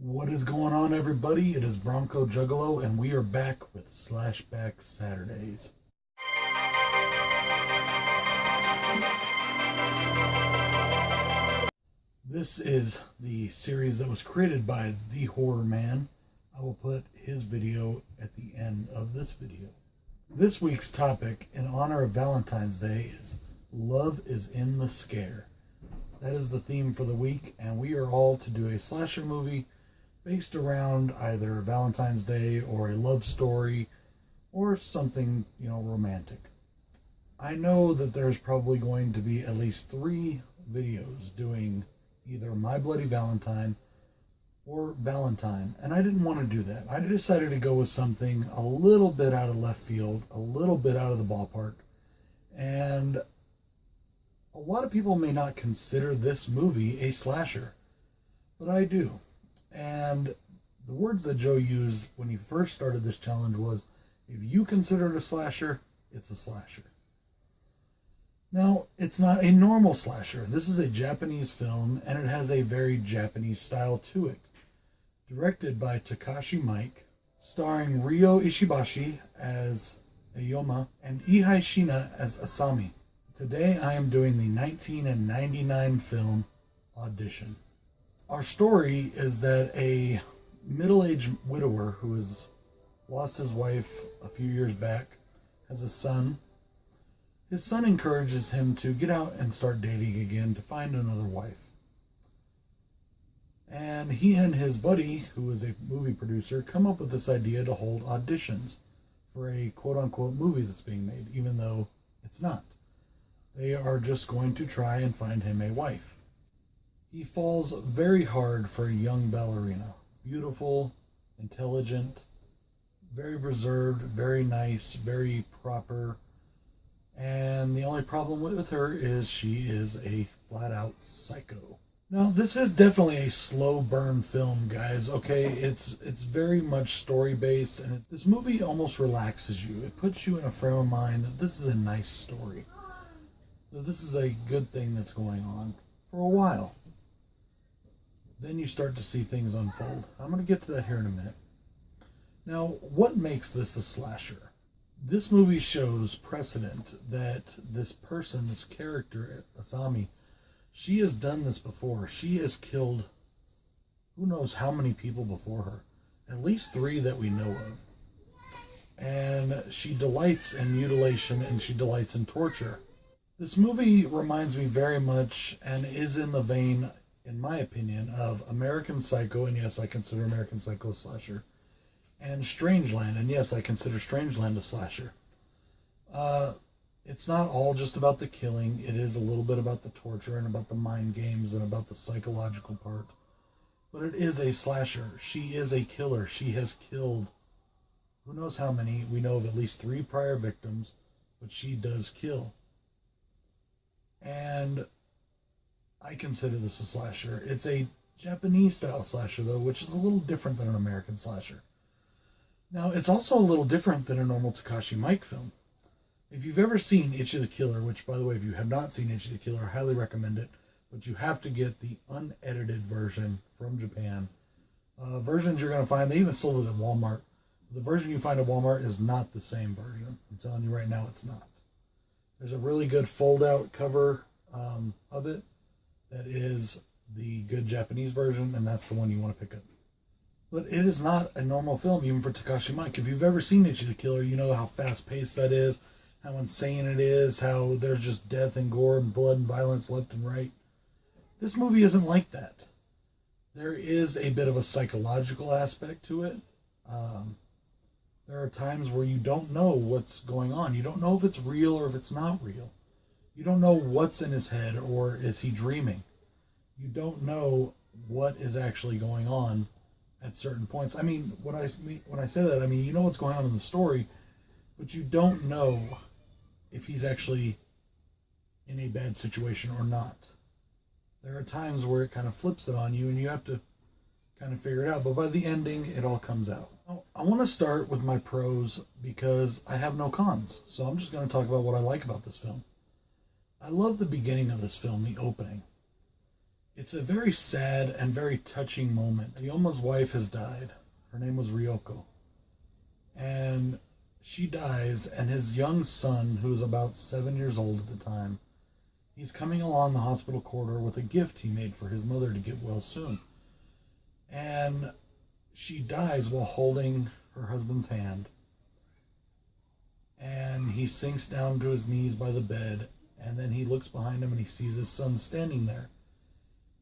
What is going on, everybody? It is BroncoJuggalo, and we are back with Slasback Saturdays. This is the series that was created by the HORRORman. I will put his video at the end of this video. This week's topic, in honor of Valentine's Day, is Love is in the Scare. That is the theme for the week, and we are all to do a slasher movie based around either Valentine's Day or a love story or something, romantic. I know that there's probably going to be at least 3 videos doing either My Bloody Valentine or Valentine, and I didn't want to do that. I decided to go with something a little bit out of left field, a little bit out of the ballpark, and a lot of people may not consider this movie a slasher, but I do. And the words that Joe used when he first started this challenge was, if you consider it a slasher, it's a slasher. Now, it's not a normal slasher. This is a Japanese film, and it has a very Japanese style to it. Directed by Takashi Miike, starring Ryo Ishibashi as Ayoma and Ihai Shina as Asami. Today I am doing the 1999 film Audition. Our story is that a middle-aged widower who has lost his wife a few years back has a son. His son encourages him to get out and start dating again to find another wife. And he and his buddy, who is a movie producer, come up with this idea to hold auditions for a quote-unquote movie that's being made, even though it's not. They are just going to try and find him a wife. He falls very hard for a young ballerina. Beautiful, intelligent, very reserved, very nice, very proper. And the only problem with her is she is a flat-out psycho. Now, this is definitely a slow burn film, guys, okay? It's very much story-based, and this movie almost relaxes you. It puts you in a frame of mind that this is a nice story. That this is a good thing that's going on for a while. Then you start to see things unfold. I'm going to get to that here in a minute. Now, what makes this a slasher? This movie shows precedent that this person, this character, Asami, she has done this before. She has killed who knows how many people before her. At least 3 that we know of. And she delights in mutilation and she delights in torture. This movie reminds me very much and is in the vein, in my opinion, of American Psycho, and yes, I consider American Psycho a slasher, and Strangeland, and yes, I consider Strangeland a slasher. It's not all just about the killing. It is a little bit about the torture and about the mind games and about the psychological part. But it is a slasher. She is a killer. She has killed who knows how many. We know of at least 3 prior victims, but she does kill. And I consider this a slasher. It's a Japanese style slasher, though, which is a little different than an American slasher. Now, it's also a little different than a normal Takashi Miike film. If you've ever seen Ichi the Killer, which, by the way, if you have not seen Ichi the Killer, I highly recommend it, but you have to get the unedited version from Japan. Versions you're going to find, they even sold it at Walmart. The version you find at Walmart is not the same version. I'm telling you right now, it's not. There's a really good fold-out cover of it that is the good Japanese version, and that's the one you want to pick up. But it is not a normal film, even for Takashi Miike. If you've ever seen Ichi the Killer, you know how fast-paced that is, how insane it is, how there's just death and gore and blood and violence left and right. This movie isn't like that. There is a bit of a psychological aspect to it. There are times where you don't know what's going on. You don't know if it's real or if it's not real. You don't know what's in his head, or is he dreaming. You don't know what is actually going on at certain points. I mean, when I say that, I mean, you know what's going on in the story, but you don't know if he's actually in a bad situation or not. There are times where it kind of flips it on you, and you have to kind of figure it out. But by the ending, it all comes out. Now, I want to start with my pros because I have no cons. So I'm just going to talk about what I like about this film. I love the beginning of this film, the opening. It's a very sad and very touching moment. Ryoma's wife has died. Her name was Ryoko. And she dies, and his young son, who is about 7 years old at the time, he's coming along the hospital corridor with a gift he made for his mother to get well soon. And she dies while holding her husband's hand. And he sinks down to his knees by the bed, and then he looks behind him and he sees his son standing there.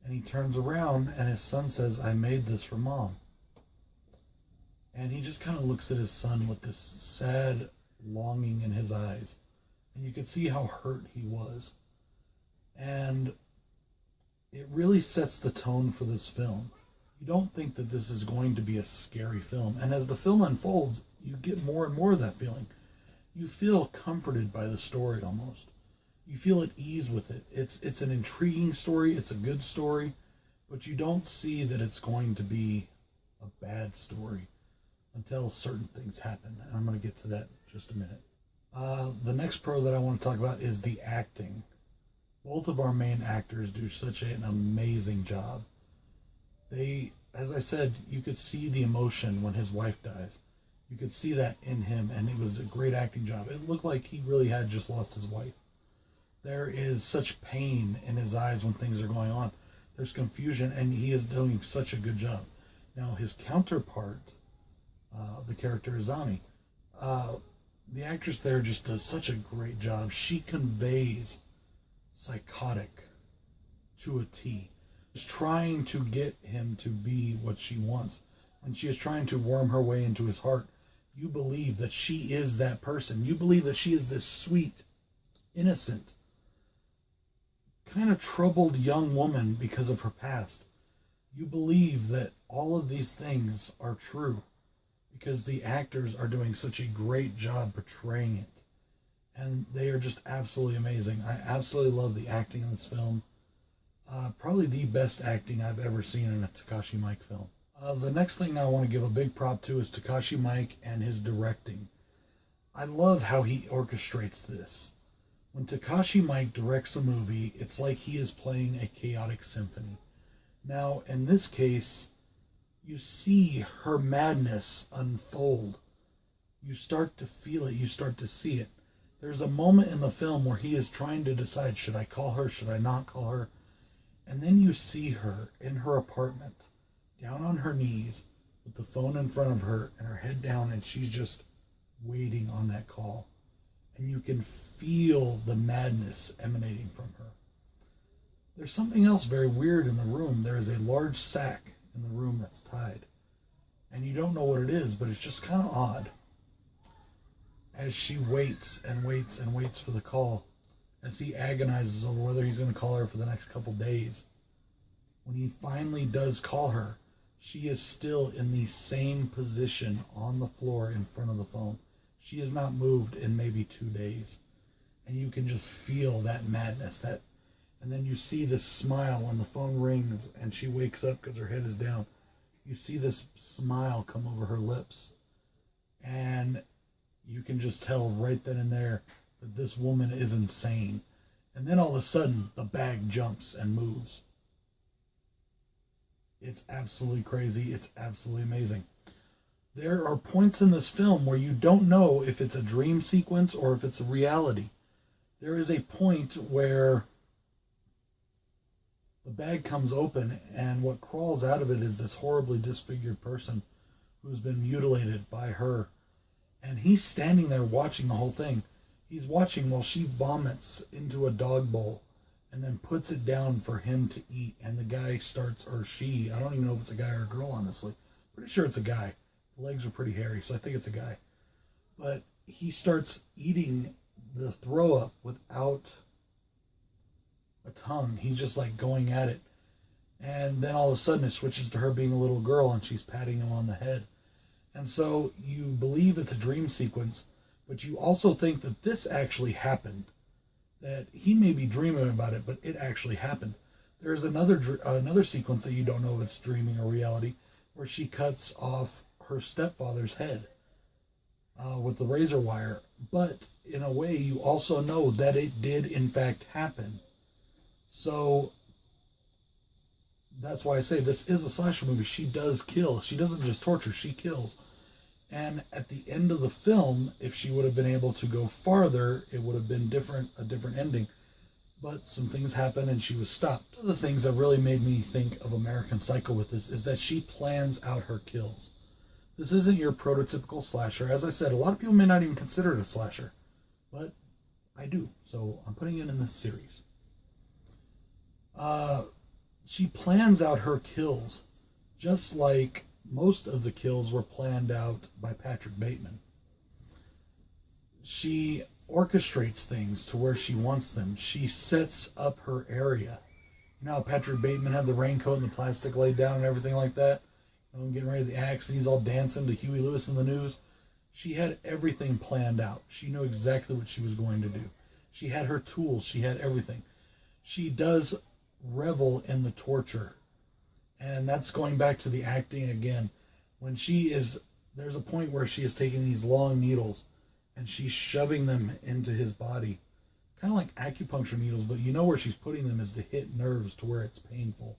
And he turns around and his son says, "I made this for Mom." And he just kind of looks at his son with this sad longing in his eyes. And you could see how hurt he was. And it really sets the tone for this film. You don't think that this is going to be a scary film. And as the film unfolds, you get more and more of that feeling. You feel comforted by the story almost. You feel at ease with it. It's an intriguing story. It's a good story. But you don't see that it's going to be a bad story until certain things happen. And I'm going to get to that in just a minute. The next pro that I want to talk about is the acting. Both of our main actors do such an amazing job. They, as I said, you could see the emotion when his wife dies. You could see that in him, and it was a great acting job. It looked like he really had just lost his wife. There is such pain in his eyes when things are going on. There's confusion, and he is doing such a good job. Now, his counterpart, the character Izami, the actress there just does such a great job. She conveys psychotic to a T. She's trying to get him to be what she wants. When she is trying to worm her way into his heart, you believe that she is that person. You believe that she is this sweet, innocent, kind of troubled young woman because of her past. You believe that all of these things are true because the actors are doing such a great job portraying it. And they are just absolutely amazing. I absolutely love the acting in this film. Probably the best acting I've ever seen in a Takashi Miike film. The next thing I want to give a big prop to is Takashi Miike and his directing. I love how he orchestrates this. When Takashi Miike directs a movie, it's like he is playing a chaotic symphony. Now, in this case, you see her madness unfold. You start to feel it. You start to see it. There's a moment in the film where he is trying to decide, should I call her, should I not call her? And then you see her in her apartment, down on her knees, with the phone in front of her and her head down, and she's just waiting on that call. And you can feel the madness emanating from her. There's something else very weird in the room. There is a large sack in the room that's tied. And you don't know what it is, but it's just kind of odd. As she waits and waits and waits for the call, as he agonizes over whether he's going to call her for the next couple days. When he finally does call her, she is still in the same position on the floor in front of the phone. She has not moved in maybe 2 days. And you can just feel that madness. And then you see this smile when the phone rings and she wakes up because her head is down. You see this smile come over her lips. And you can just tell right then and there that this woman is insane. And then all of a sudden, the bag jumps and moves. It's absolutely crazy. It's absolutely amazing. There are points in this film where you don't know if it's a dream sequence or if it's a reality. There is a point where the bag comes open and what crawls out of it is this horribly disfigured person who's been mutilated by her. And he's standing there watching the whole thing. He's watching while she vomits into a dog bowl and then puts it down for him to eat. And the guy starts, or she, I don't even know if it's a guy or a girl, honestly. Pretty sure it's a guy. The legs are pretty hairy, so I think it's a guy. But he starts eating the throw up without a tongue. He's just like going at it. And then all of a sudden it switches to her being a little girl and she's patting him on the head. And so you believe it's a dream sequence, but you also think that this actually happened. That he may be dreaming about it, but it actually happened. There's another sequence that you don't know if it's dreaming or reality, where she cuts off her stepfather's head with the razor wire. But in a way, you also know that it did in fact happen. So That's why I say this is a slasher movie. She does kill. She doesn't just torture, she kills. And at the end of the film, if she would have been able to go farther, it would have been a different ending. But some things happened and she was stopped. One of the things that really made me think of American Psycho with this is that she plans out her kills. This isn't your prototypical slasher. As I said, a lot of people may not even consider it a slasher, but I do. So I'm putting it in this series. She plans out her kills just like most of the kills were planned out by Patrick Bateman. She orchestrates things to where she wants them. She sets up her area. You know how Patrick Bateman had the raincoat and the plastic laid down and everything like that? You know, getting ready to the axe and he's all dancing to Huey Lewis in the News. She had everything planned out. She knew exactly what she was going to do. She had her tools. She had everything. She does revel in the torture. And that's going back to the acting again. When there's a point where she is taking these long needles and she's shoving them into his body. Kind of like acupuncture needles, but you know where she's putting them is to hit nerves to where it's painful.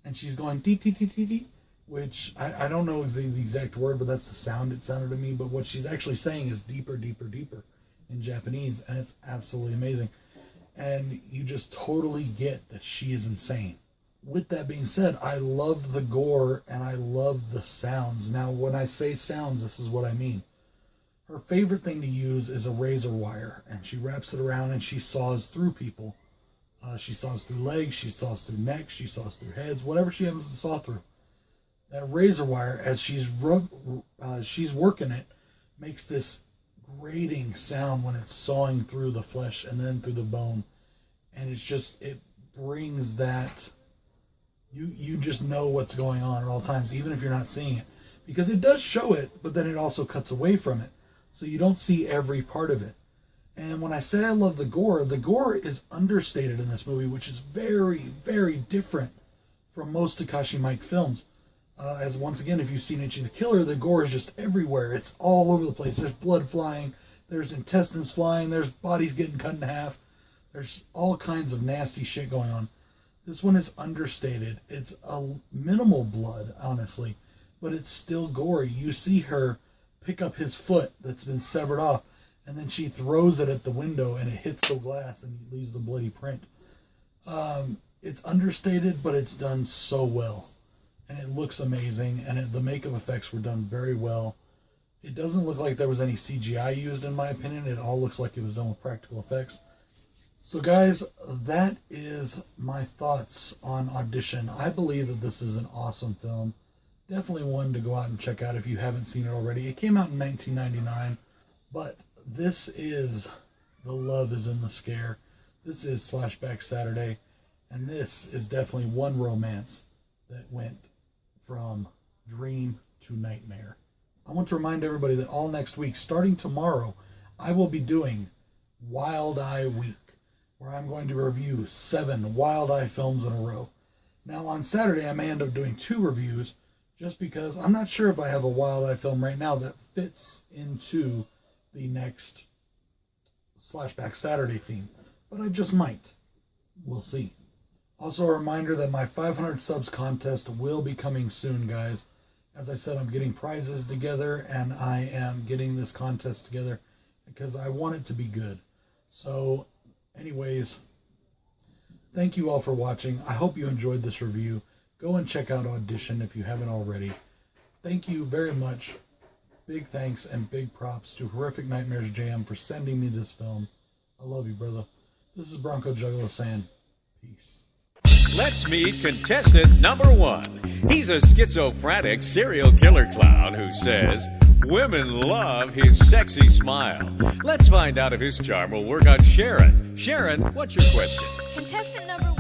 And she's going dee dee dee dee dee, which I don't know the exact word, but that's the sound it sounded to me. But what she's actually saying is deeper, deeper, deeper in Japanese, and it's absolutely amazing. And you just totally get that she is insane. With that being said, I love the gore and I love the sounds. Now, when I say sounds, this is what I mean. Her favorite thing to use is a razor wire, and she wraps it around and she saws through people. She saws through legs, she saws through necks, she saws through heads, whatever she happens to saw through. That razor wire, as she's working it, makes this grating sound when it's sawing through the flesh and then through the bone. And it brings that, you just know what's going on at all times, even if you're not seeing it. Because it does show it, but then it also cuts away from it. So you don't see every part of it. And when I say I love the gore is understated in this movie, which is very, very different from most Takashi Miike films. As once again, if you've seen Ichi the Killer, the gore is just everywhere. It's all over the place. There's blood flying, there's intestines flying, there's bodies getting cut in half. There's all kinds of nasty shit going on. This one is understated. It's a minimal blood, honestly, but it's still gory. You see her pick up his foot that's been severed off, and then she throws it at the window and it hits the glass and leaves the bloody print. It's understated, but it's done so well. And it looks amazing, and the makeup effects were done very well. It doesn't look like there was any CGI used, in my opinion. It all looks like it was done with practical effects. So guys, that is my thoughts on Audition. I believe that this is an awesome film. Definitely one to go out and check out if you haven't seen it already. It came out in 1999, but this is The Love is in the Scare. This is Slasback Saturday, and this is definitely one romance that went from dream to nightmare. I want to remind everybody that all next week, starting tomorrow, I will be doing Wild Eye Week, where I'm going to review 7 Wild Eye films in a row. Now on Saturday, I may end up doing 2 reviews, just because I'm not sure if I have a Wild Eye film right now that fits into the next Slasback Saturday theme, but I just might. We'll see. Also a reminder that my 500 subs contest will be coming soon, guys. As I said, I'm getting prizes together, and I am getting this contest together because I want it to be good. So, anyways, thank you all for watching. I hope you enjoyed this review. Go and check out Audition if you haven't already. Thank you very much. Big thanks and big props to Horrific Nightmares Jam for sending me this film. I love you, brother. This is BroncoJuggalo saying peace. Let's meet contestant number 1. He's a schizophrenic serial killer clown who says women love his sexy smile. Let's find out if his charm will work on Sharon. Sharon, what's your question? Contestant number